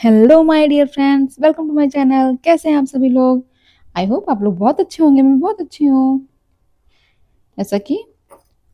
Hello my dear friends, welcome to my channel. कैसे हैं आप सभी लोग? आई होप आप लोग बहुत अच्छे होंगे। मैं बहुत अच्छी हूँ। जैसा कि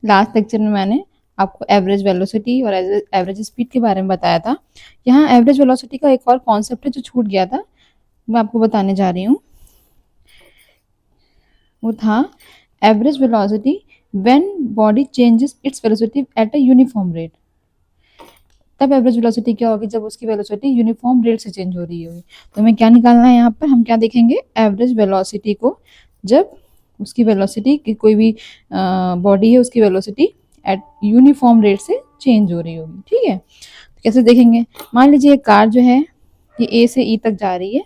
लास्ट लेक्चर में मैंने आपको एवरेज वेलोसिटी और एवरेज स्पीड के बारे में बताया था। यहाँ एवरेज वेलोसिटी का एक और कॉन्सेप्ट है जो छूट गया था, मैं आपको बताने जा रही हूँ। वो था average velocity when body changes its velocity at a uniform rate. तब एवरेज वेलोसिटी क्या होगी? जब उसकी वेलोसिटी यूनिफॉर्म रेट से चेंज हो रही होगी। तो हमें क्या निकालना है? यहाँ पर हम क्या देखेंगे? एवरेज वेलोसिटी को जब उसकी वेलोसिटी की कोई भी बॉडी है, उसकी वेलोसिटी एट यूनिफॉर्म रेट से चेंज हो रही होगी। ठीक है, तो कैसे देखेंगे? मान लीजिए एक कार जो है ये ए से ई तक जा रही है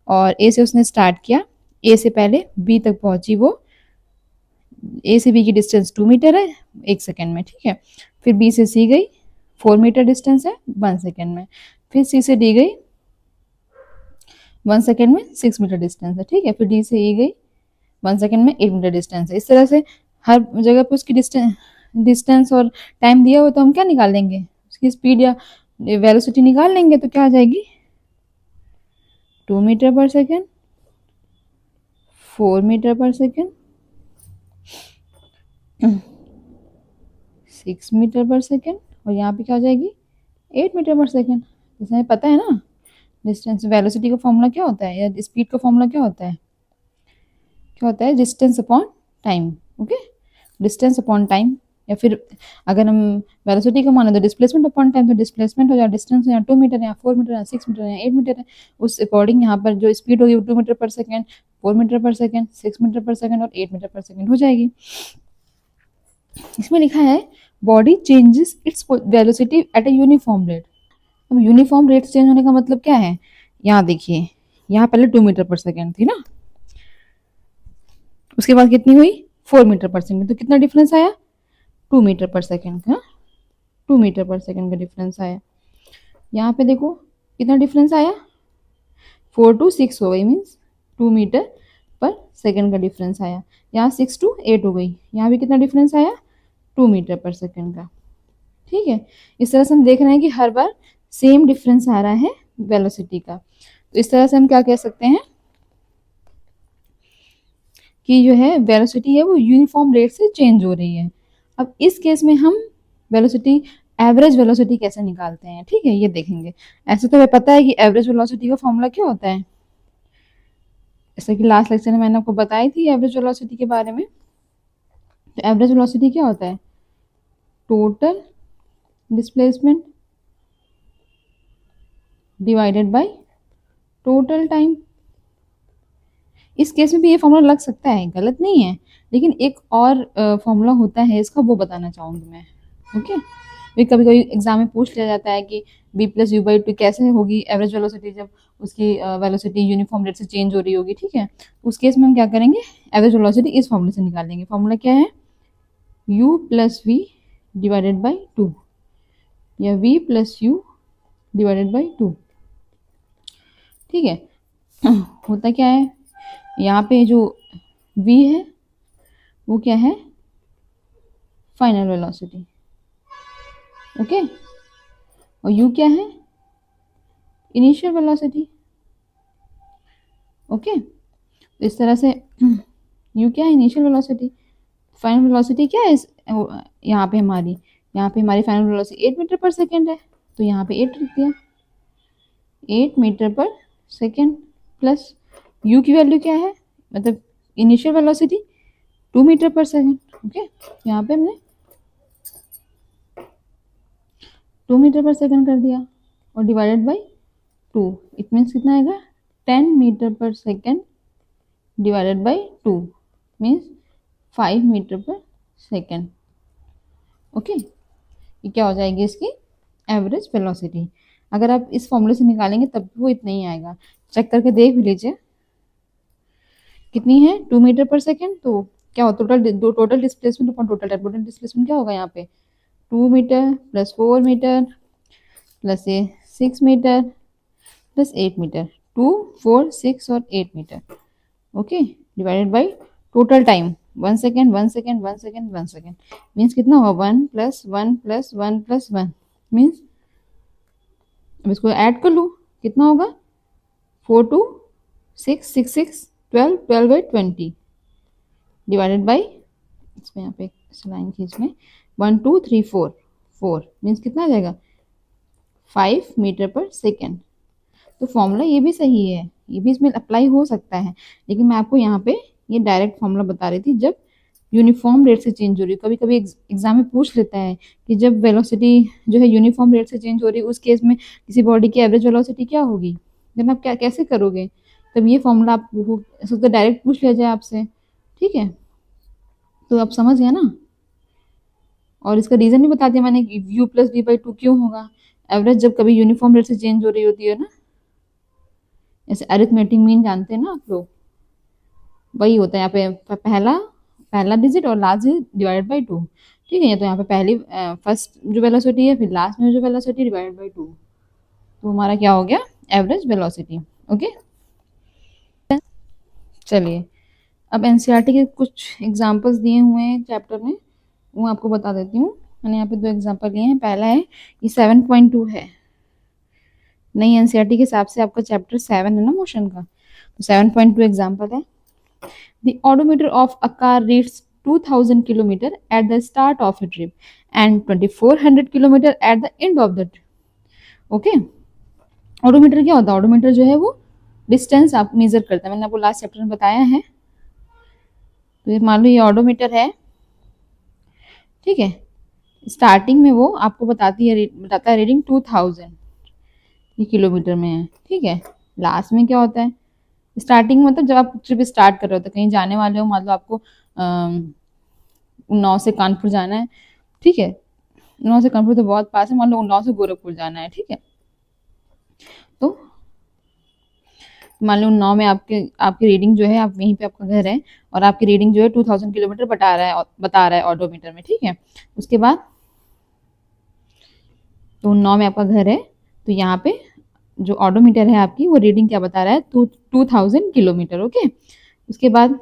और ए से उसने स्टार्ट किया, ए से पहले बी तक पहुंची। वो ए से बी की डिस्टेंस 2 मीटर है 1 सेकेंड में। ठीक है, फिर बी से सी गई, 4 मीटर डिस्टेंस है 1 सेकेंड में। फिर सी से डी गई, 1 सेकेंड में 6 मीटर डिस्टेंस है। ठीक है, फिर डी से ई गई, 1 सेकेंड में 8 मीटर डिस्टेंस है। इस तरह से हर जगह पे उसकी डिस्टेंस और टाइम दिया हो तो हम क्या निकाल लेंगे? उसकी स्पीड या वेलोसिटी निकाल लेंगे। तो क्या आ जाएगी? 2 metre per second, 4 metre per second, 6 metre per second, और यहाँ पे क्या हो जाएगी? 8 मीटर पर सेकेंड। जैसे हमें पता है ना, डिस्टेंस वेलोसिटी का फॉर्मूला क्या होता है, या स्पीड का फॉर्मूला क्या होता है? क्या होता है? Distance upon time. Okay, distance upon time, या फिर अगर हम वेलोसिटी का माने तो डिस्प्लेसमेंट अपॉन टाइम। तो डिस्प्लेसमेंट हो जाए डिस्टेंस, या 2 मीटर या 4 मीटर या 6 मीटर या 8 मीटर है, उस अकॉर्डिंग यहाँ पर जो स्पीड होगी वो 2 metre per second, 4 metre per second, 6 metre per second और 8 मीटर पर सेकेंड हो जाएगी। इसमें लिखा है body changes its velocity at a uniform rate. अब यूनिफॉर्म रेट चेंज होने का मतलब क्या है? यहाँ देखिए, यहाँ पहले 2 मीटर पर सेकेंड थी ना, उसके बाद कितनी हुई? 4 मीटर पर सेकेंड। तो कितना डिफरेंस आया? 2 मीटर पर सेकेंड का, 2 मीटर पर सेकेंड का डिफरेंस आया। यहाँ पे देखो कितना डिफरेंस आया? 4 to 6 हो गई, मीन्स 2 मीटर पर सेकेंड का डिफरेंस आया। यहाँ 6 to 8 हो गई, यहाँ भी कितना डिफरेंस आया? 2 मीटर पर सेकेंड का। ठीक है, इस तरह से हम देख रहे हैं कि हर बार सेम डिफरेंस आ रहा है वेलोसिटी का। तो इस तरह से हम क्या कह सकते हैं कि जो है वेलोसिटी है वो यूनिफॉर्म रेट से चेंज हो रही है। अब इस केस में हम वेलोसिटी, एवरेज वेलोसिटी कैसे निकालते हैं, ठीक है, ये देखेंगे। ऐसे तो हमें पता है कि एवरेज वेलोसिटी का फॉर्मूला क्या होता है, जैसे कि लास्ट लेक्चर में मैंने आपको बताई थी एवरेज वेलोसिटी के बारे में। तो एवरेज वेलोसिटी क्या होता है? Total displacement divided by total time. इस केस में भी ये फॉर्मूला लग सकता है, गलत नहीं है, लेकिन एक और फॉर्मूला होता है इसका, वो बताना चाहूँगी मैं। ओके, कभी कभी एग्जाम में पूछ लिया जाता है कि b+u/2 कैसे होगी एवरेज वेलोसिटी जब उसकी वेलोसिटी यूनिफॉर्म रेट से चेंज हो रही होगी। ठीक है, उस केस में हम क्या करेंगे? एवरेज वेलोसिटी इस फॉर्मूले से निकालेंगे। फॉर्मूला क्या है? u+v/2 या v+u/2। ठीक है, होता क्या है? यहाँ पे जो v है वो क्या है? Final velocity. ओके, और u क्या है? Initial velocity. ओके, तो इस तरह से u क्या है? Initial velocity. फाइनल वेलोसिटी क्या है यहाँ पे हमारी? यहाँ पे हमारी final velocity 8 metre per second है, तो यहाँ पे 8 लिख दिया। 8 metre per second plus u की वैल्यू क्या है, मतलब initial velocity 2 metre per second. Okay, यहाँ पे हमने 2 मीटर पर सेकेंड कर दिया और डिवाइडेड बाई 2। इट मीन्स कितना आएगा? 10 metre per second divided by 2 means 5 metre per second. Okay, ये क्या हो जाएगी? इसकी एवरेज वेलोसिटी। अगर आप इस फॉर्मूले से निकालेंगे तब वो इतना ही आएगा। चेक करके देख भी लीजिए कितनी है, 2 मीटर पर सेकेंड। तो क्या हो? Total displacement upon total time. Total displacement क्या होगा यहाँ पे? 2 मीटर प्लस 4 मीटर प्लस ये 6 मीटर प्लस 8 मीटर। 2, 4, 6 और 8 metre. Okay, divided by total time 1 second 1 second 1 second 1 second means कितना होगा? 1+1+1+1 मीन्स, अब इसको ऐड कर लूँ कितना होगा 4 2 6 6 6 12 12/20 डिवाइडेड बाई, इसमें यहाँ पे लाइन खींच लें, 1 2 3 4 4 मीन्स कितना आ जाएगा 5 मीटर पर सेकेंड। तो फॉर्मूला ये भी सही है, ये भी इसमें अप्लाई हो सकता है, लेकिन मैं आपको यहाँ पे ये डायरेक्ट फॉर्मूला बता रही थी जब यूनिफॉर्म रेट से चेंज हो रही है। कभी कभी एग्जाम में पूछ लेता है कि जब वेलोसिटी जो है यूनिफॉर्म रेट से चेंज हो रही है उस केस में किसी बॉडी की एवरेज वेलोसिटी क्या होगी, जब आप क्या कैसे करोगे, तब ये फॉर्मूला आपको तो डायरेक्ट पूछ लिया जाए आपसे, ठीक है। तो आप समझ गए ना। और इसका रीजन भी बता दिया मैंने कि u+v/2 क्यों होगा, एवरेज जब कभी यूनिफॉर्म रेट से चेंज हो रही होती है ना, जैसे अरिथमेटिक मीन जानते हैं ना आप लोग, वही होता है यहाँ पे पहला डिजिट और लास्ट डिजिट डिवाइडेड बाई 2, ठीक है। ये तो यहाँ पे पहली फर्स्ट जो वेलोसिटी है, फिर लास्ट में जो वेलोसिटी डिवाइडेड बाई 2, तो हमारा क्या हो गया एवरेज वेलोसिटी। ओके, चलिए अब एनसीईआरटी के कुछ एग्जांपल्स दिए हुए हैं चैप्टर में, वो आपको बता देती हूँ। मैंने यहाँ पे 2 एग्जांपल लिए हैं। पहला है ये 7.2 है, नई एनसीईआरटी के हिसाब से आपका चैप्टर 7 है ना मोशन का, तो 7.2 एग्जांपल है। The odometer of a car reads 2000 km at the start of a trip and 2400 km at the end of the trip. Okay, odometer क्या होता है, ऑडोमीटर जो है वो डिस्टेंस आप मेजर करता है, मैंने आपको लास्ट चैप्टर में बताया है। तो मान लो ये ऑडोमीटर है, ठीक है। स्टार्टिंग में वो आपको बताता है रीडिंग 2000 ये किलोमीटर में है, ठीक है। लास्ट में क्या होता है, स्टार्टिंग मतलब जब आप ट्रिप स्टार्ट कर रहे हो तो कहीं जाने वाले हो, मान लो आपको उन्नाव से कानपुर जाना है, ठीक है। उन्नाव से कानपुर तो बहुत पास है, मान लो उन्नाव से गोरखपुर जाना है, ठीक है। तो मान लो उन्नाव में आपकी रीडिंग जो है, आप यहीं पे आपका घर है और आपकी रीडिंग जो है 2000 किलोमीटर बता रहा है ऑडोमीटर में, ठीक है। उसके बाद तो उन्नाव में आपका घर है, तो यहाँ पे जो ऑडोमीटर है आपकी वो रीडिंग क्या बता रहा है 2000 किलोमीटर। ओके, उसके बाद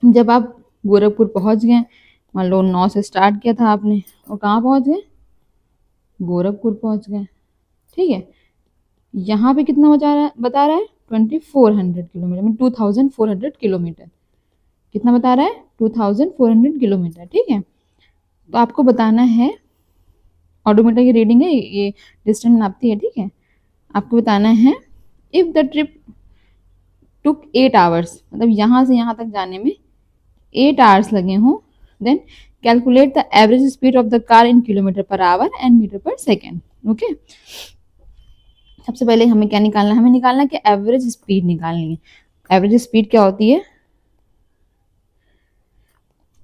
जब आप गोरखपुर पहुंच गए, मान लो 9 से स्टार्ट किया था आपने और कहाँ पहुंच गए, गोरखपुर पहुंच गए, ठीक है। यहाँ पे कितना बता रहा है 2400 किलोमीटर में 2400 किलोमीटर, कितना बता रहा है 2400 किलोमीटर, ठीक है। तो आपको बताना है, ऑडोमीटर की रीडिंग है ये डिस्टेंस नापती है, ठीक है। आपको बताना है if the trip took 8 hours, मतलब यहाँ से यहाँ तक जाने में 8 आवर्स लगे हों, then calculate the average speed of the car in kilometre per hour and metre per second. Okay, सबसे पहले हमें क्या निकालना है, हमें निकालना है कि एवरेज स्पीड निकालनी है। एवरेज स्पीड क्या होती है,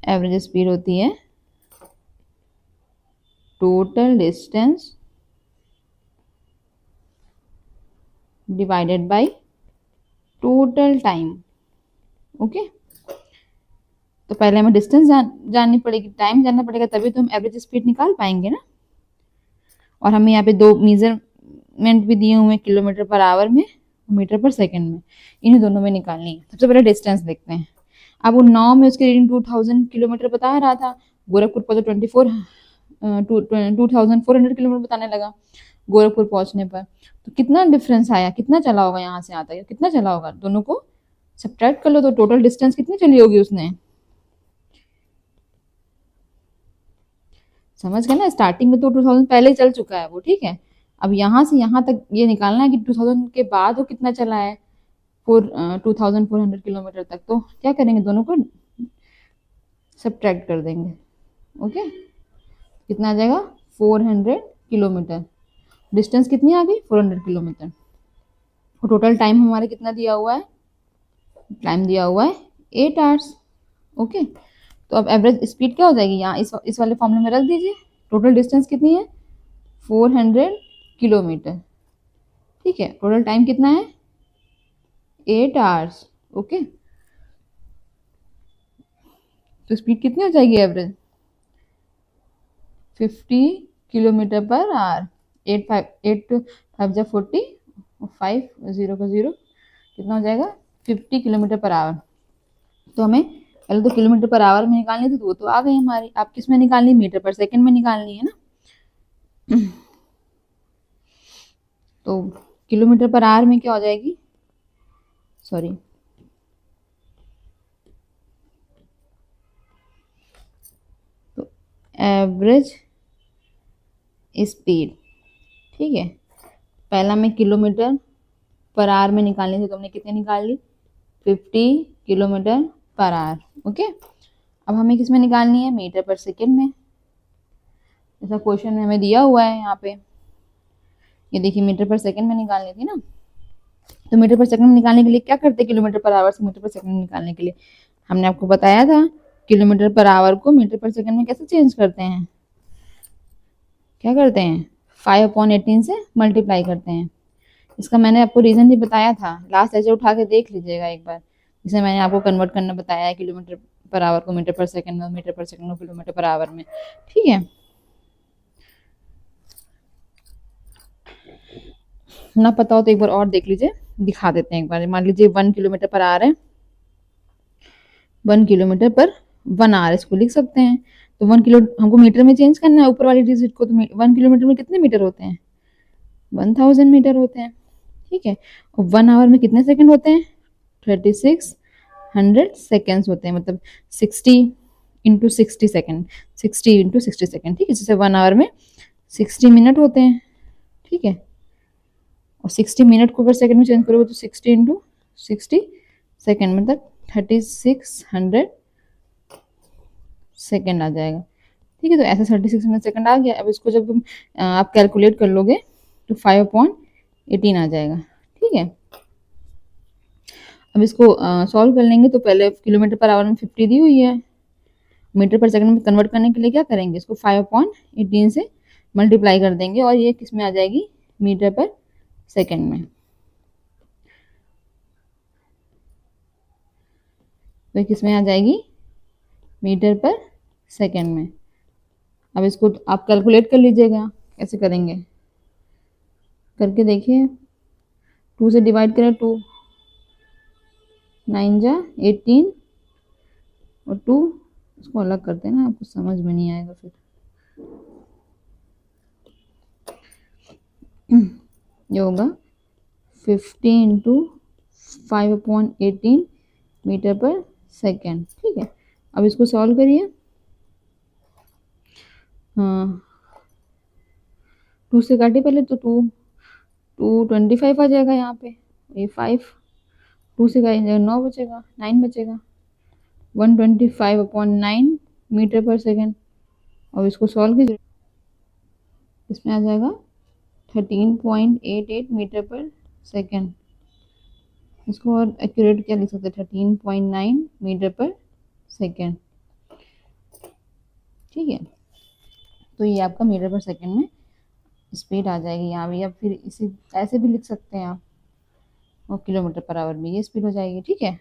एवरेज स्पीड होती है total distance divided by total time. Okay, तो पहले हमें डिस्टेंस जाननी पड़ेगी, टाइम जानना पड़ेगा, तभी तो हम एवरेज स्पीड निकाल पाएंगे ना। और हमें यहाँ पे 2 मेजरमेंट भी दिए हुए हैं, किलोमीटर पर आवर में, मीटर पर सेकंड में, इन्हीं दोनों में निकालनी है। सबसे पहले डिस्टेंस देखते हैं। अब उन्नाव में उसकी रीडिंग 2000 किलोमीटर बता रहा था, गोरखपुर पहुंचे 2400 किलोमीटर बताने लगा गोरखपुर पहुंचने पर। तो कितना डिफरेंस आया, कितना चला होगा यहाँ से आता है, कितना चला होगा, दोनों को सब्ट्रैक्ट कर लो तो टोटल डिस्टेंस कितनी चली होगी उसने, समझ गए ना। स्टार्टिंग में तो 2000 पहले ही चल चुका है वो, ठीक है। अब यहाँ से यहाँ तक ये निकालना है कि 2000 के बाद वो कितना चला है, 2400 किलोमीटर तक। तो क्या करेंगे, दोनों को सब्ट्रैक्ट कर देंगे। ओके, कितना आ जाएगा 400 किलोमीटर, डिस्टेंस कितनी आ गई 400 किलोमीटर। और टोटल टाइम हमारे कितना दिया हुआ है, टाइम दिया हुआ है 8 आवर्स। ओके, तो अब एवरेज स्पीड क्या हो जाएगी, यहाँ इस वाले फॉर्मूले में रख दीजिए। टोटल डिस्टेंस कितनी है 400 किलोमीटर, ठीक है। टोटल टाइम कितना है 8 आवर्स। ओके, तो स्पीड कितनी हो जाएगी एवरेज 50 किलोमीटर पर आवर। 8 5 जा 40, 5 0 का 0, कितना हो जाएगा 50 किलोमीटर पर आवर। तो हमें पहले तो किलोमीटर पर आवर में निकालनी थी, तो वो तो आ गई हमारी। आप किस में निकालनी, मीटर पर सेकंड में निकालनी है ना। तो किलोमीटर पर आवर में क्या हो जाएगी, सॉरी, तो एवरेज स्पीड, ठीक है। पहला मैं किलोमीटर पर आवर में निकालनी थी, तो हमने कितने निकाल ली, 50 किलोमीटर पर आवर। ओके, अब हमें किस में निकालनी है, मीटर पर सेकेंड में। ऐसा क्वेश्चन में हमें दिया हुआ है यहाँ पे, ये देखिए मीटर पर सेकेंड में निकालनी थी ना। तो मीटर पर सेकंड में निकालने के लिए क्या करते हैं, किलोमीटर पर आवर से मीटर पर सेकंड में निकालने के लिए हमने आपको बताया था, किलोमीटर पर आवर को मीटर पर सेकंड में कैसे चेंज करते हैं, क्या करते हैं, 5/18 से मल्टीप्लाई करते हैं। इसका मैंने आपको रीजन भी बताया था, लास्ट लेक्चर उठा के देख लीजिएगा एक बार, जिसे मैंने आपको कन्वर्ट करना बताया है किलोमीटर पर आवर को मीटर पर सेकंड में, मीटर पर सेकंड को किलोमीटर पर आवर में, ठीक है। ना पता हो तो एक बार और देख लीजिए, दिखा देते हैं एक बार। मान लीजिए 1 किलोमीटर पर आवर है, 1 किलोमीटर पर 1 आवर, इसको लिख सकते हैं। तो 1 किलो हमको मीटर में चेंज करना है ऊपर वाली डिजिट को, तो 1 किलोमीटर में कितने मीटर होते हैं, 1000 मीटर होते हैं, ठीक है। और 1 आवर में कितने सेकंड होते हैं, 3600 सेकेंड्स होते हैं, मतलब 60 इंटू 60 सेकेंड, 60 इंटू 60 सेकेंड, ठीक है। जैसे 1 आवर में 60 मिनट होते हैं, ठीक है। और 60 मिनट को अगर सेकंड में चेंज करोगे तो 60 इंटू 60 सेकेंड, मतलब 3600 सेकेंड आ जाएगा, ठीक है। तो ऐसे 3600 सेकेंड आ गया। अब इसको जब आप कैलकुलेट कर लोगे तो 5/18 आ जाएगा, ठीक है। अब इसको सॉल्व कर लेंगे, तो पहले किलोमीटर पर आवर में 50 दी हुई है, मीटर पर सेकंड में कन्वर्ट करने के लिए क्या करेंगे, इसको 5/18 से मल्टीप्लाई कर देंगे, और ये किस में आ जाएगी, मीटर पर सेकंड में। तो किस में आ जाएगी, मीटर पर सेकंड में। अब इसको आप कैलकुलेट कर लीजिएगा, कैसे करेंगे करके देखिए। 2 से डिवाइड करें, 2 9 जा 18 और 2, इसको अलग करते हैं ना, आपको समझ में नहीं आएगा फिर। ये होगा 50 इंटू 5/18 मीटर पर सेकेंड, ठीक है। अब इसको सॉल्व करिए, हाँ 2 से काटिए पहले, तो 225 आ जाएगा यहाँ पे, ये 5, 2 से काटिए 9 बचेगा, 9 बचेगा, 125/9 मीटर पर सेकेंड। अब इसको सॉल्व कीजिए, इसमें आ जाएगा 13.88 मीटर पर सेकेंड। इसको और एक्यूरेट क्या लिख सकते हैं, 13.9 मीटर पर सेकेंड, ठीक है। तो ये आपका मीटर पर सेकेंड में स्पीड आ जाएगी यहाँ भी। अब फिर इसी ऐसे भी लिख सकते हैं आप, और किलोमीटर पर आवर में ये स्पीड हो जाएगी, ठीक है।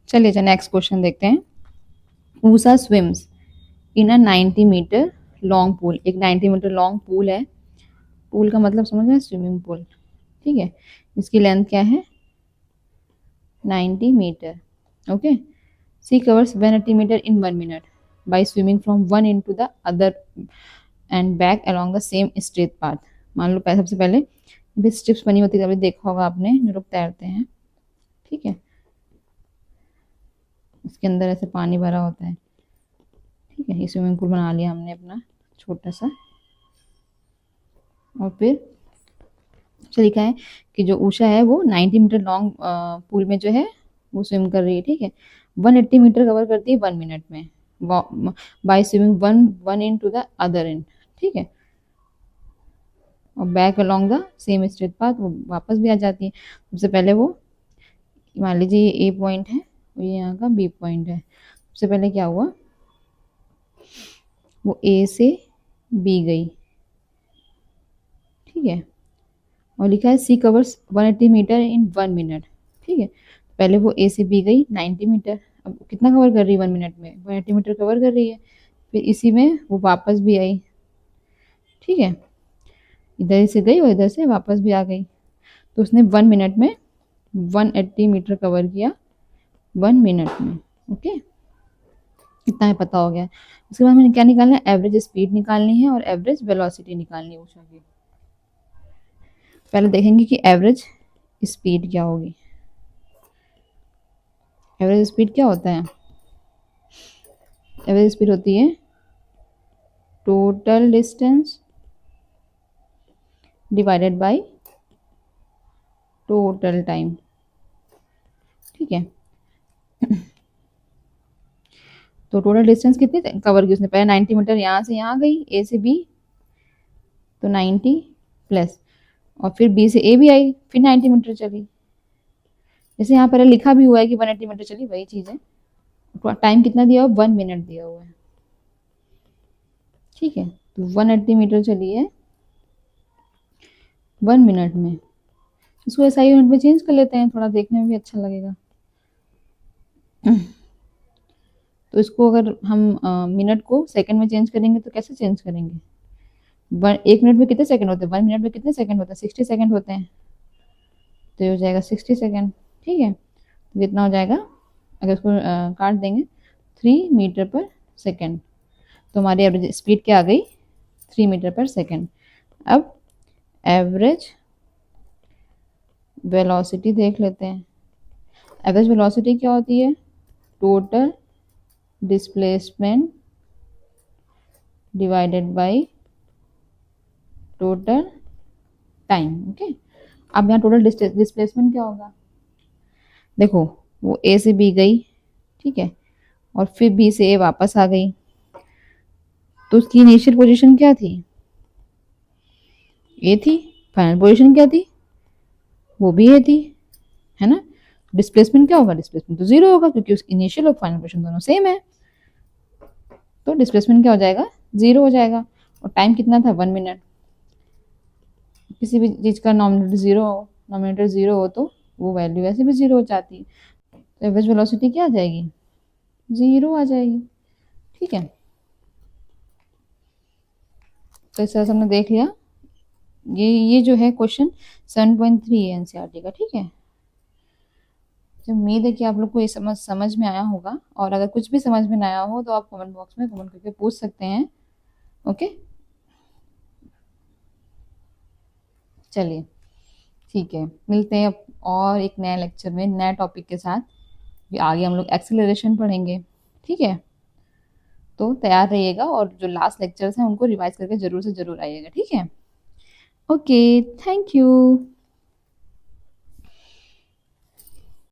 चलिए नेक्स्ट क्वेश्चन देखते हैं। Usha swims in a 90 metre long pool, एक 90 मीटर लॉन्ग पूल है, पूल का मतलब समझ रहे हैं, स्विमिंग पूल, ठीक है। इसकी लेंथ क्या है, 90 metre, okay. She covers 180 metre in 1 minute by swimming from one into the other end back along the same straight path. मान लो सबसे पहले भी स्ट्रिप्स बनी होती है, कभी देखा होगा आपने, जो लोग तैरते हैं, ठीक है। इसके अंदर ऐसे पानी भरा होता है, ठीक है। ये स्विमिंग पूल बना लिया हमने अपना छोटा सा, और फिर से लिखा है कि जो उषा है वो 90 मीटर लॉन्ग पूल में जो है वो स्विम कर रही है, ठीक है। 180 मीटर कवर करती है 1 मिनट में by swimming one in to the other end, ठीक है। और back along the same straight path, वो वापस भी आ जाती है। सबसे पहले वो मान लीजिए ये ए पॉइंट है और ये यहाँ का बी पॉइंट है। सबसे पहले क्या हुआ, वो ए से बी गई, ठीक है। और लिखा है सी कवर्स 180 मीटर इन 1 मिनट, ठीक है। पहले वो ए से बी गई 90 मीटर, अब कितना कवर कर रही है 1 मिनट में, 180 मीटर कवर कर रही है। फिर इसी में वो वापस भी आई, ठीक है, इधर से गई और इधर से वापस भी आ गई, तो उसने 1 मिनट में 180 मीटर कवर किया, 1 मिनट में। ओके, इतना ही पता हो गया। उसके बाद हमें क्या निकालना है, एवरेज स्पीड निकालनी है और एवरेज वेलोसिटी निकालनी है ऊषा की। पहले देखेंगे कि एवरेज स्पीड क्या होगी। एवरेज स्पीड क्या होता है, एवरेज स्पीड होती है total distance divided by total time. ठीक है, तो टोटल डिस्टेंस कितनी कवर की उसने, पहले 90 मीटर यहाँ से यहाँ गई, ए से बी, तो 90 प्लस, और फिर बी से ए भी आई, फिर 90 मीटर चली। जैसे यहाँ पर लिखा भी हुआ है कि 180 मीटर चली, वही चीज़ है। टाइम कितना दिया हुआ, 1 मिनट दिया हुआ है। ठीक है, तो 180 मीटर चली है 1 मिनट में। इसको SI यूनिट में चेंज कर लेते हैं, थोड़ा देखने में भी अच्छा लगेगा। तो इसको अगर हम मिनट को सेकंड में चेंज करेंगे तो कैसे चेंज करेंगे, 1 मिनट में कितने सेकंड होते हैं, 1 मिनट में कितने सेकंड होते हैं, 60 सेकंड होते हैं, तो ये हो जाएगा 60 सेकंड। ठीक है, तो कितना हो जाएगा, अगर इसको काट देंगे 3 मीटर पर सेकंड, तो हमारी एवरेज स्पीड क्या आ गई, 3 मीटर पर सेकंड। अब एवरेज वेलोसिटी देख लेते हैं। एवरेज वेलोसिटी क्या होती है, total displacement divided by total time. Okay, अब यहाँ टोटल डिस्प्लेसमेंट क्या होगा, देखो वो ए से बी गई, ठीक है, और फिर बी से ए वापस आ गई, तो उसकी इनिशियल पोजीशन क्या थी, ए थी, फाइनल पोजीशन क्या थी, वो भी ए थी, है ना। डिस्प्लेसमेंट क्या होगा, डिस्प्लेसमेंट तो 0 होगा, क्योंकि उसकी इनिशियल और फाइनल पोजीशन दोनों सेम है, तो डिस्प्लेसमेंट क्या हो जाएगा, 0 हो जाएगा। और टाइम कितना था, 1 मिनट। किसी भी चीज़ का नॉमिनेटर ज़ीरो हो तो वो वैल्यू वैसे भी 0 हो जाती है, तो एवरेज वेलोसिटी क्या आ जाएगी, 0 आ जाएगी। ठीक है, तो इस तरह से हमने देख लिया। ये जो है क्वेश्चन 7.3 है NCERT का। ठीक है, तो उम्मीद है कि आप लोग को ये समझ में आया होगा, और अगर कुछ भी समझ में ना आया हो तो आप कमेंट बॉक्स में कमेंट करके पूछ सकते हैं। ओके, चलिए ठीक है, मिलते हैं और एक नए लेक्चर में नए टॉपिक के साथ। आगे हम लोग एक्सेलरेशन पढ़ेंगे। ठीक है, तो तैयार रहिएगा, और जो लास्ट लेक्चर्स हैं उनको रिवाइज करके जरूर से जरूर आइएगा। ठीक है, ओके, थैंक यू।